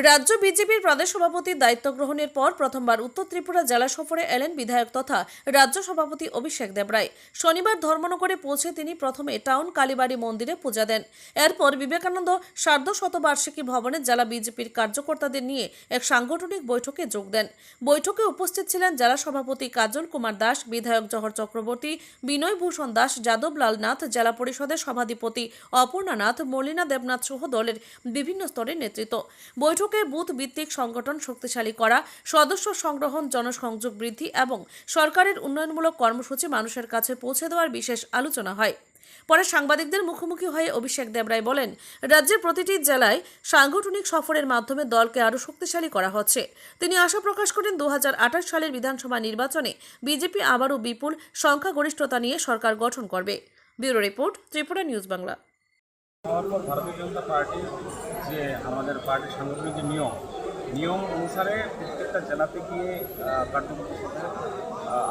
রাজ্য বিজেপির প্রদেশ সভাপতির দায়িত্ব গ্রহণের পর প্রথমবার উত্তর ত্রিপুরা জেলা সফরে এলেন বিধায়ক তথা রাজ্য সভাপতি অভিষেক দেবরায়। শনিবার ধর্মনগরে পৌঁছে তিনি প্রথমে টাউন কালীবাড়ি মন্দিরে পূজা দেন। এরপর বিবেকানন্দ সার্ধশতবার্ষিকী ভবনে জেলা বিজেপির কার্যকর্তাদের নিয়ে এক সাংগঠনিক বৈঠকে যোগ দেন। বৈঠকে উপস্থিত ছিলেন জেলা সভাপতি কাজল কুমার দাস, বিধায়ক জহর চক্রবর্তী, বিনয় ভূষণ দাস, যাদবলাল নাথ, জেলা পরিষদের সভাধিপতি অপর্ণা নাথ, মলিনা দেবনাথ সহ দলের বিভিন্ন স্তরের নেতৃত্ব। বৈঠকে বুথ ভিত্তিক সংগঠন শক্তিশালী করা, সদস্য সংগ্রহণ, জনসংযোগ বৃদ্ধি এবং সরকারের উন্নয়নমূলক কর্মসূচি মানুষের কাছে পৌঁছে দেওয়ার বিশেষ আলোচনা হয়। পরে সাংবাদিকদের মুখোমুখি হয়ে অভিষেক দেবরায় বলেন, রাজ্যের প্রতিটি জেলায় সাংগঠনিক সফরের মাধ্যমে দলকে আরও শক্তিশালী করা হচ্ছে। তিনি আশা প্রকাশ করেন 2028 সালের বিধানসভা নির্বাচনে বিজেপি আবারও বিপুল সংখ্যাগরিষ্ঠতা নিয়ে সরকার গঠন করবে। Bureau report, Tripura news Bangla. তারপর ভারতীয় জনতা পার্টি যে আমাদের পার্টির সাংগঠনিক যে নিয়ম অনুসারে প্রত্যেকটা জেলাতে গিয়ে কার্যকর্তার সাথে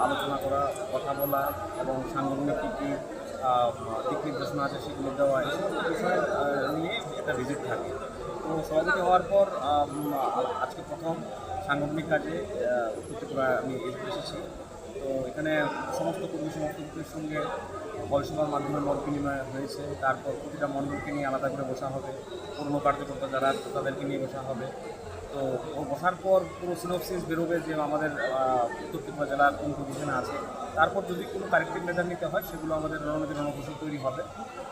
আলোচনা করা, কথা বলা এবং সাংগঠনিক কী কী দিক নির্দেশনা আছে সেগুলো দেওয়া, এই সমস্ত বিষয় নিয়ে একটা ভিজিট থাকে। তো সভাপতি হওয়ার পর আজকে প্রথম সাংগঠনিক কাজে উত্তর ত্রিপুরা আমি এসেছি। তো এখানে সমস্ত কর্মী সমর্থকদের সঙ্গে বয়সভার মাধ্যমে মত বিনিময় হয়েছে। তারপর প্রতিটা মণ্ডলকে নিয়ে আলাদা করে বসা হবে, পুরনো কার্যকর্তা যারা আছে তাদেরকে নিয়ে বসা হবে। তো বসার পর পুরো সিনোপসিস বেরোবে যে আমাদের উত্তর ত্রিপুরা জেলার কোন পজিশনে আছে। তারপর যদি কোনো কারেক্টিভ মেজার নিতে হয় সেগুলো আমাদের রণনীতি তৈরি হবে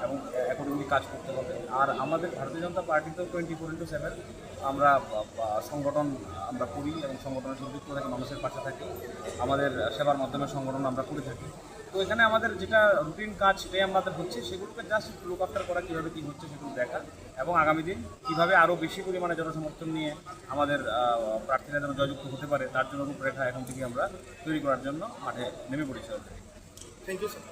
এবং অ্যাকর্ডিংলি কাজ করতে হবে। আর আমাদের ভারতীয় জনতা পার্টিতেও 24/7 আমরা সংগঠন আমরা করি এবং সংগঠনের সংযুক্ত থাকি, মানুষের পাশে থাকি, আমাদের সেবার মাধ্যমে সংগঠন আমরা করে থাকি। তো এখানে আমাদের যেটা রুটিন কাজ সেটাই আমাদের হচ্ছে, সেগুলোকে জাস্ট লুক আফটার করা, কীভাবে কী হচ্ছে সেগুলো দেখা এবং আগামী দিন কীভাবে আরও বেশি পরিমাণে জনসমর্থন নিয়ে আমাদের প্রার্থীরা যেন জয়যুক্ত হতে পারে তার জন্য রূপরেখা এখন থেকে আমরা তৈরি করার জন্য মাঠে নেমে পড়েছি। Thank you sir.